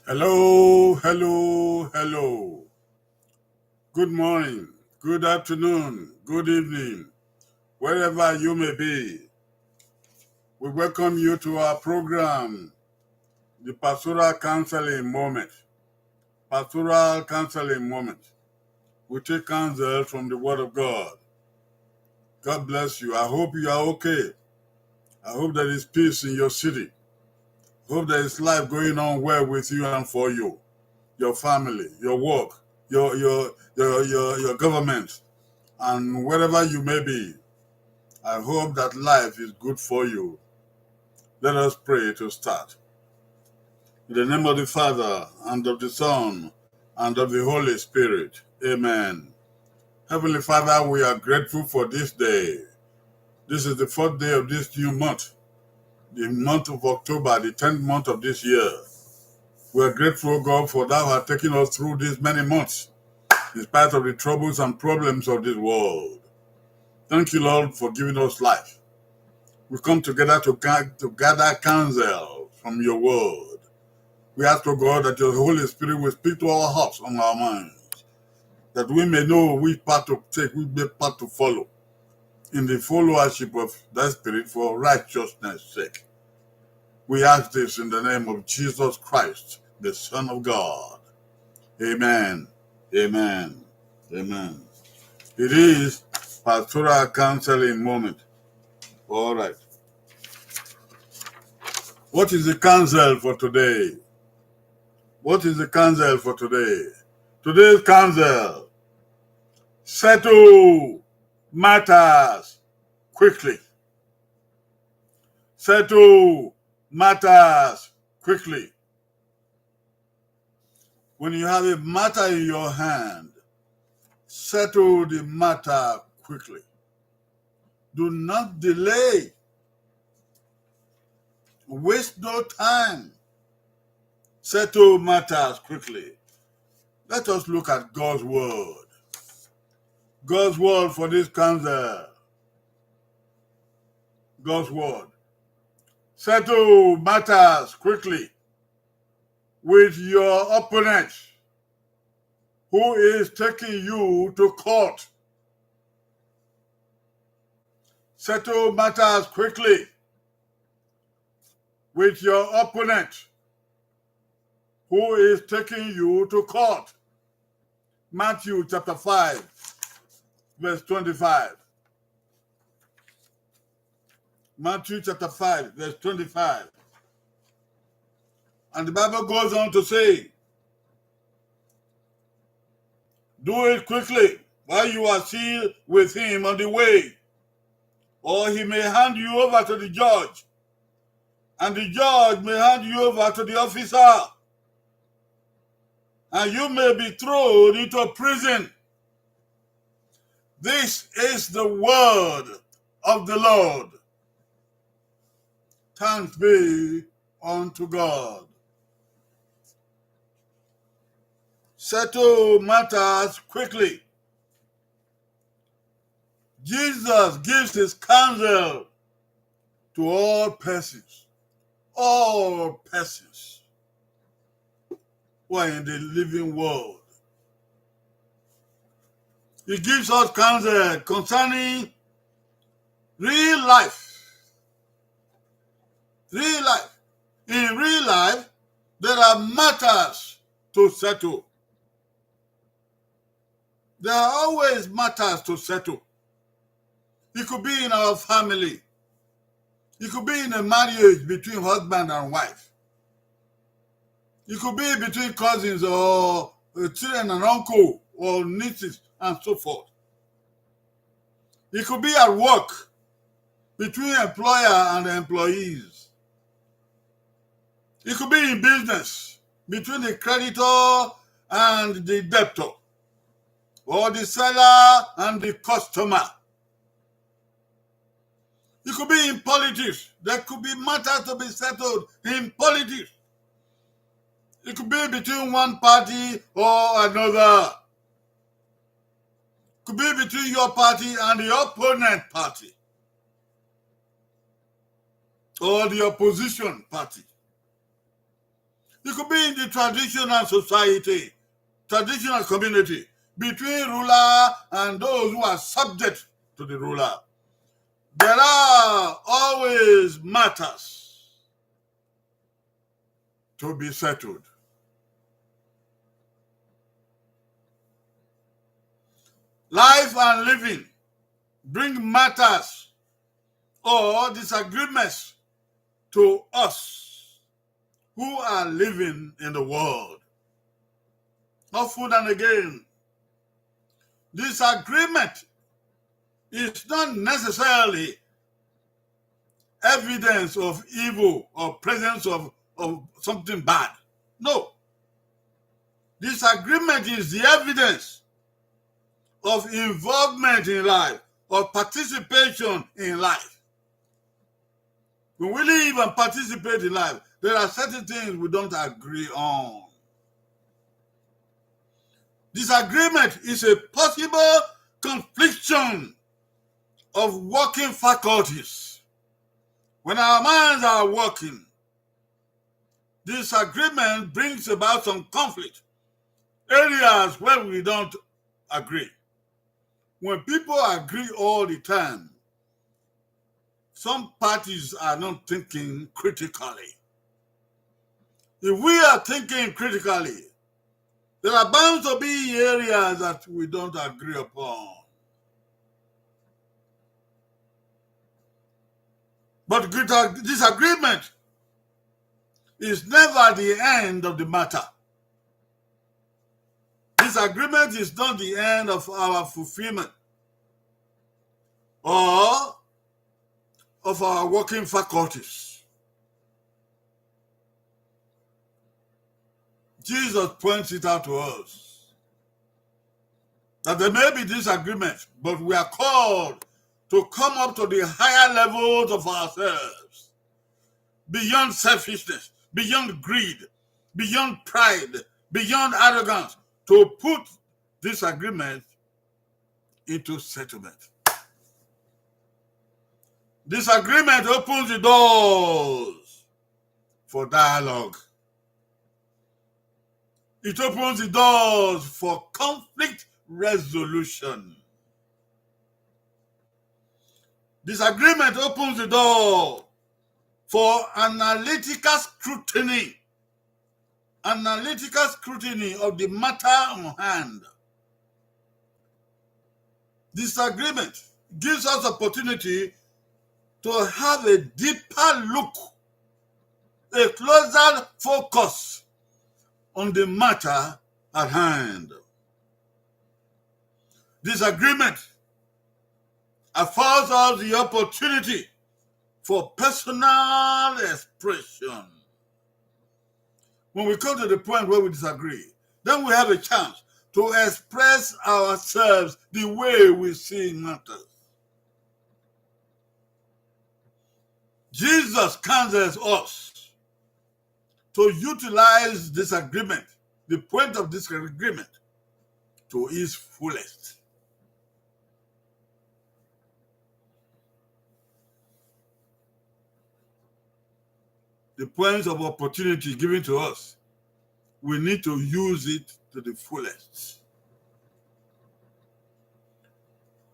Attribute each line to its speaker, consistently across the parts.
Speaker 1: Hello, hello, hello. Good morning, good afternoon, good evening, wherever you may be. We welcome you to our program, the Pastoral Counseling Moment. Pastoral Counseling Moment. We take counsel from the Word of God. God bless you. I hope you are okay. I hope there is peace in your city. I hope there is life going on well with you and for you, your family, your work, your government, and wherever you may be. I hope that life is good for you. Let us pray to start. In the name of the Father, and of the Son, and of the Holy Spirit. Amen. Heavenly Father, we are grateful for this day. This is the fourth day of this new month, the month of October, the 10th month of this year. We are grateful, God, for thou hast taken us through these many months, in spite of the troubles and problems of this world. Thank you, Lord, for giving us life. We come together to gather counsel from your word. We ask, O God, that your Holy Spirit will speak to our hearts and our minds, that we may know which path to take, which path to follow, in the followership of that Spirit for righteousness' sake. We ask this in the name of Jesus Christ, the Son of God. Amen. Amen. Amen. It is Pastoral Counseling Moment. All right. What is the counsel for today? What is the counsel for today? Today's counsel: settle matters quickly. Settle matters quickly. When you have a matter in your hand, settle the matter quickly. Do not delay. Waste no time. Settle matters quickly. Let us look at God's word. God's word for this counsel. God's word. Settle matters quickly with your opponent who is taking you to court. Settle matters quickly with your opponent who is taking you to court. Matthew chapter 5, verse 25. Matthew chapter 5, verse 25. And the Bible goes on to say, do it quickly while you are still with him on the way, or he may hand you over to the judge, and the judge may hand you over to the officer, and you may be thrown into prison. This is the word of the Lord. Thanks be unto God. Settle matters quickly. Jesus gives his counsel to all persons who are in the living world. He gives us counsel concerning real life. Real life. In real life, there are matters to settle. There are always matters to settle. It could be in our family. It could be in a marriage between husband and wife. It could be between cousins or children and uncle or nieces and so forth. It could be at work between employer and employees. It could be in business between the creditor and the debtor, or the seller and the customer. It could be in politics. There could be matters to be settled in politics. It could be between one party or another. It could be between your party and the opponent party, or the opposition party. It could be in the traditional society, traditional community, between ruler and those who are subject to the ruler. There are always matters to be settled. Life and living bring matters or disagreements to us who are living in the world. Often and again, disagreement is not necessarily evidence of evil or presence of something bad. No. Disagreement is the evidence of involvement in life, of participation in life. When we live and participate in life, there are certain things we don't agree on. Disagreement is a possible confliction of working faculties. When our minds are working, disagreement brings about some conflict, areas where we don't agree. When people agree all the time, some parties are not thinking critically. If we are thinking critically, there are bound to be areas that we don't agree upon. But disagreement is never the end of the matter. Disagreement is not the end of our fulfillment or of our working faculties. Jesus points it out to us that there may be disagreement, but we are called to come up to the higher levels of ourselves, beyond selfishness, beyond greed, beyond pride, beyond arrogance, to put disagreement into settlement. Disagreement opens the doors for dialogue. It opens the doors for conflict resolution. Disagreement opens the door for analytical scrutiny of the matter on hand. Disagreement gives us opportunity to have a deeper look, a closer focus on the matter at hand. Disagreement affords us the opportunity for personal expression. When we come to the point where we disagree, then we have a chance to express ourselves the way we see matters. Jesus counsels us to utilize disagreement, the point of disagreement, to its fullest. The points of opportunity given to us, we need to use it to the fullest.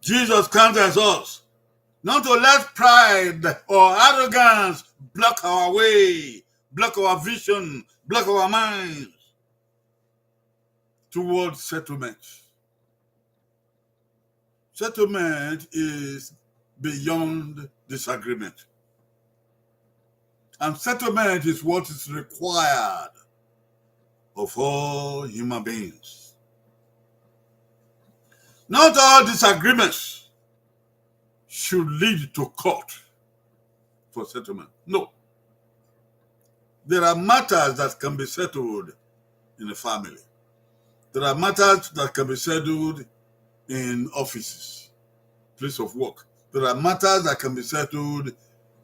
Speaker 1: Jesus counsels us not to let pride or arrogance block our way, block our vision, block our minds towards settlement. Settlement is beyond disagreement. And settlement is what is required of all human beings. Not all disagreements should lead to court for settlement. No. There are matters that can be settled in a family. There are matters that can be settled in offices, place of work. There are matters that can be settled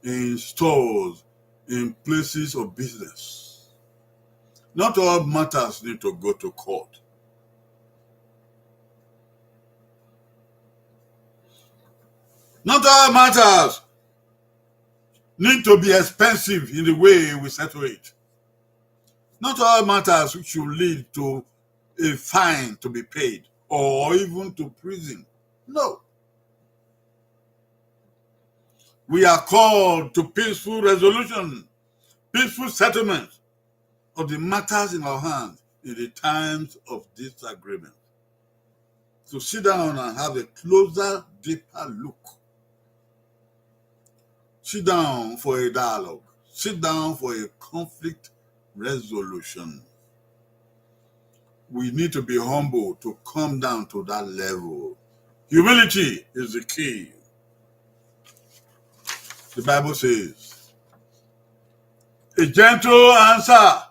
Speaker 1: in stores, in places of business. Not all matters need to go to court. Not all matters need to be expensive in the way we settle it. Not all matters should lead to a fine to be paid or even to prison. No. We are called to peaceful resolution, peaceful settlement of the matters in our hands in the times of disagreement. So sit down and have a closer, deeper look. Sit down for a dialogue. Sit down for a conflict resolution. We need to be humble to come down to that level. Humility is the key. The Bible says, a gentle answer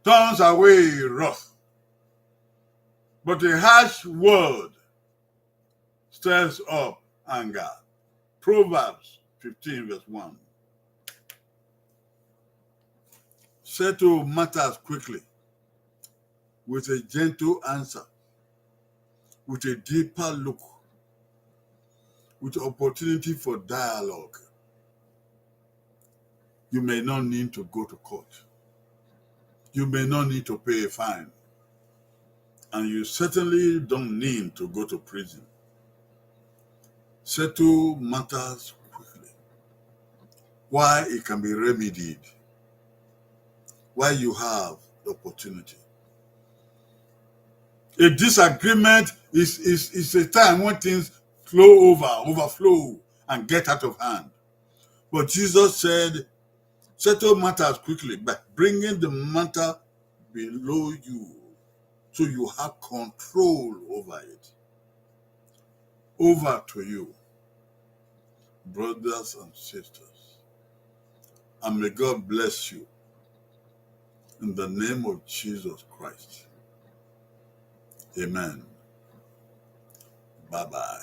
Speaker 1: turns away wrath, but a harsh word stirs up anger. Proverbs 15 verse 1. Settle matters quickly with a gentle answer, with a deeper look, with opportunity for dialogue. You may not need to go to court. You may not need to pay a fine. And you certainly don't need to go to prison. Settle matters quickly. Why it can be remedied. Why you have the opportunity. A disagreement is a time when things overflow, and get out of hand. But Jesus said, settle matters quickly by bringing the matter below you so you have control over it. Over to you, brothers and sisters. And may God bless you in the name of Jesus Christ. Amen. Bye-bye.